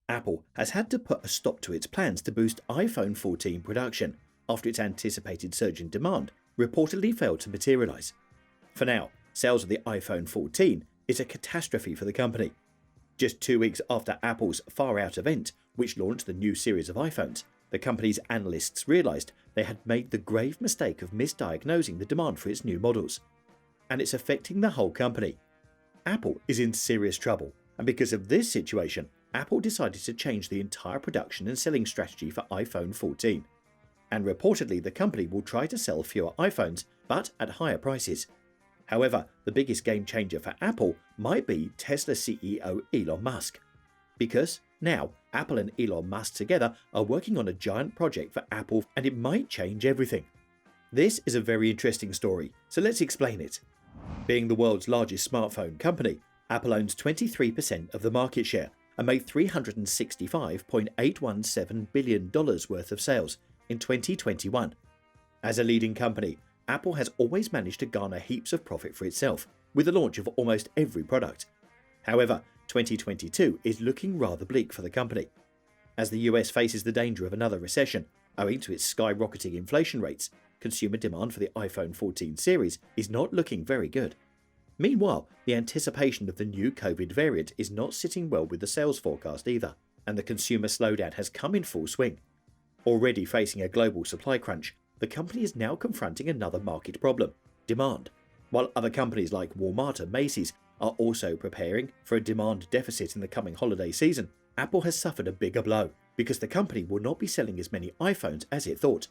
Apple has had to put a stop to its plans to boost iPhone 14 production after its anticipated surge in demand reportedly failed to materialize. For now, sales of the iPhone 14 is a catastrophe for the company. Just 2 weeks after Apple's Far Out event, which launched the new series of iPhones, the company's analysts realized they had made the grave mistake of misdiagnosing the demand for its new models. And it's affecting the whole company. Apple is in serious trouble, and because of this situation, Apple decided to change the entire production and selling strategy for iPhone 14. And reportedly the company will try to sell fewer iPhones, but at higher prices. However, the biggest game changer for Apple might be Tesla CEO Elon Musk. Because now, Apple and Elon Musk together are working on a giant project for Apple, and it might change everything. This is a very interesting story, so let's explain it. Being the world's largest smartphone company, Apple owns 23% of the market share and made $365.817 billion worth of sales in 2021. As a leading company, Apple has always managed to garner heaps of profit for itself, with the launch of almost every product. However, 2022 is looking rather bleak for the company. As the US faces the danger of another recession, owing to its skyrocketing inflation rates, consumer demand for the iPhone 14 series is not looking very good. Meanwhile, the anticipation of the new COVID variant is not sitting well with the sales forecast either, and the consumer slowdown has come in full swing. Already facing a global supply crunch, the company is now confronting another market problem: demand. While other companies like Walmart and Macy's are also preparing for a demand deficit in the coming holiday season, Apple has suffered a bigger blow because the company will not be selling as many iPhones as it thought.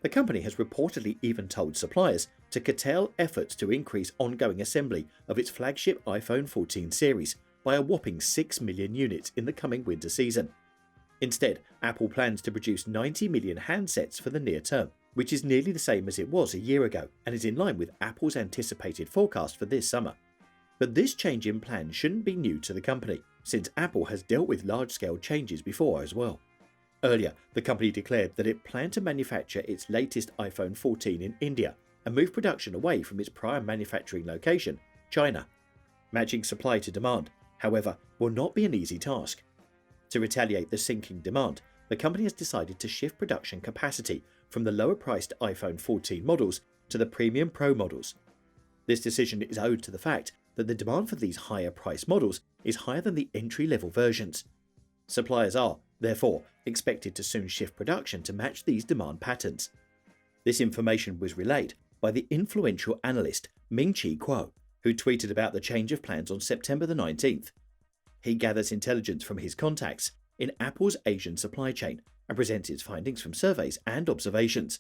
The company has reportedly even told suppliers to curtail efforts to increase ongoing assembly of its flagship iPhone 14 series by a whopping 6 million units in the coming winter season. Instead, Apple plans to produce 90 million handsets for the near term, which is nearly the same as it was a year ago and is in line with Apple's anticipated forecast for this summer. But this change in plan shouldn't be new to the company, since Apple has dealt with large-scale changes before as well. Earlier, the company declared that it planned to manufacture its latest iPhone 14 in India and move production away from its prior manufacturing location, China. Matching supply to demand, however, will not be an easy task. To retaliate the sinking demand, the company has decided to shift production capacity from the lower-priced iPhone 14 models to the premium Pro models. This decision is owed to the fact that the demand for these higher-priced models is higher than the entry-level versions. Suppliers are, therefore, expected to soon shift production to match these demand patterns. This information was relayed by the influential analyst Ming-Chi Kuo, who tweeted about the change of plans on September the 19th. He gathers intelligence from his contacts in Apple's Asian supply chain and presents its findings from surveys and observations.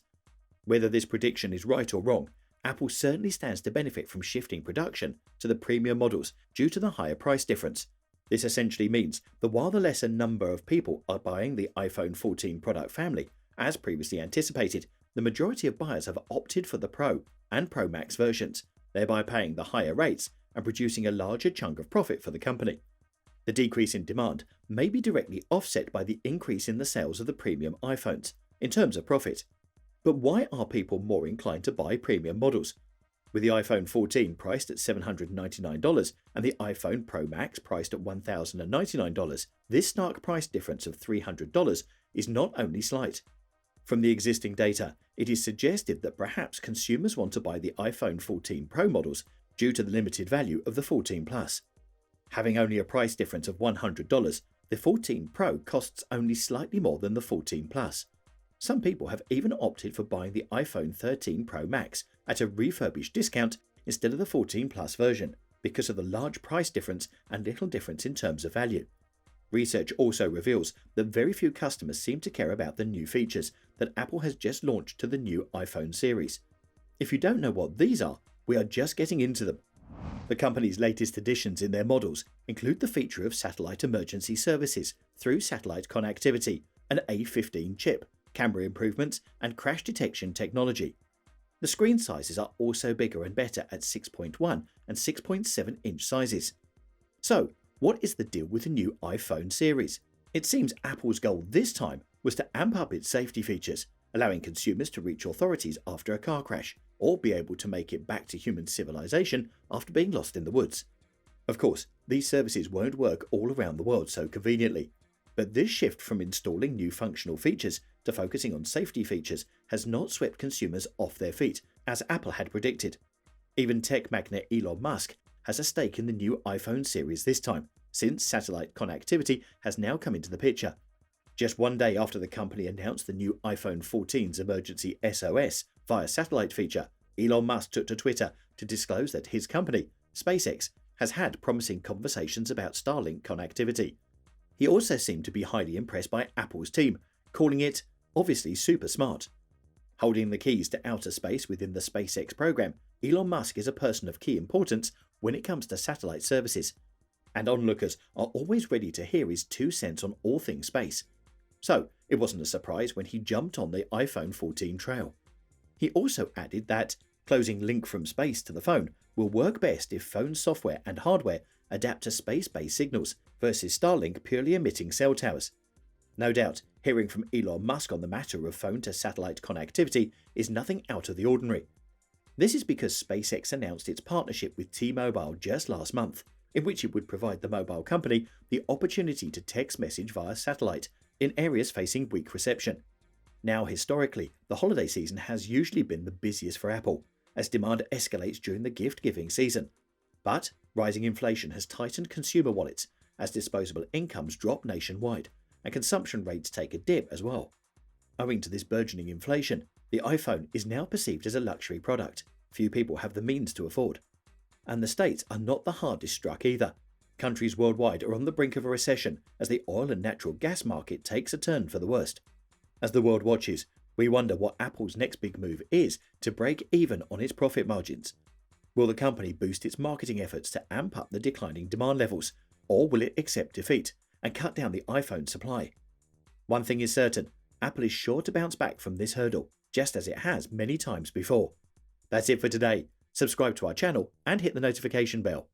Whether this prediction is right or wrong, Apple certainly stands to benefit from shifting production to the premium models due to the higher price difference. This essentially means that while the lesser number of people are buying the iPhone 14 product family, as previously anticipated, the majority of buyers have opted for the Pro and Pro Max versions, thereby paying the higher rates and producing a larger chunk of profit for the company. The decrease in demand may be directly offset by the increase in the sales of the premium iPhones, in terms of profit. But why are people more inclined to buy premium models? With the iPhone 14 priced at $799 and the iPhone Pro Max priced at $1,099, this stark price difference of $300 is not only slight. From the existing data, it is suggested that perhaps consumers want to buy the iPhone 14 Pro models due to the limited value of the 14 Plus. Having only a price difference of $100, the 14 Pro costs only slightly more than the 14 Plus. Some people have even opted for buying the iPhone 13 Pro Max at a refurbished discount instead of the 14 Plus version because of the large price difference and little difference in terms of value. Research also reveals that very few customers seem to care about the new features that Apple has just launched to the new iPhone series. If you don't know what these are, we are just getting into them. The company's latest additions in their models include the feature of satellite emergency services through satellite connectivity, an A15 chip, camera improvements, and crash detection technology. The screen sizes are also bigger and better at 6.1 and 6.7 inch sizes. So, what is the deal with the new iPhone series? It seems Apple's goal this time was to amp up its safety features, allowing consumers to reach authorities after a car crash, or be able to make it back to human civilization after being lost in the woods. Of course, these services won't work all around the world so conveniently. But this shift from installing new functional features to focusing on safety features has not swept consumers off their feet, as Apple had predicted. Even tech magnate Elon Musk has a stake in the new iPhone series this time, since satellite connectivity has now come into the picture. Just one day after the company announced the new iPhone 14's emergency SOS via satellite feature, Elon Musk took to Twitter to disclose that his company, SpaceX, has had promising conversations about Starlink connectivity. He also seemed to be highly impressed by Apple's team, calling it obviously super smart. Holding the keys to outer space within the SpaceX program, Elon Musk is a person of key importance when it comes to satellite services, and onlookers are always ready to hear his 2 cents on all things space. So it wasn't a surprise when he jumped on the iPhone 14 trail. He also added that closing link from space to the phone will work best if phone software and hardware adapt to space-based signals versus Starlink purely emitting cell towers. No doubt, hearing from Elon Musk on the matter of phone-to-satellite connectivity is nothing out of the ordinary. This is because SpaceX announced its partnership with T-Mobile just last month, in which it would provide the mobile company the opportunity to text message via satellite in areas facing weak reception. Now, historically, the holiday season has usually been the busiest for Apple, as demand escalates during the gift-giving season. But rising inflation has tightened consumer wallets as disposable incomes drop nationwide, and consumption rates take a dip as well. Owing to this burgeoning inflation, the iPhone is now perceived as a luxury product few people have the means to afford. And the States are not the hardest struck either. Countries worldwide are on the brink of a recession as the oil and natural gas market takes a turn for the worst. As the world watches, we wonder what Apple's next big move is to break even on its profit margins. Will the company boost its marketing efforts to amp up the declining demand levels, or will it accept defeat and cut down the iPhone supply? One thing is certain, Apple is sure to bounce back from this hurdle, just as it has many times before. That's it for today. Subscribe to our channel and hit the notification bell.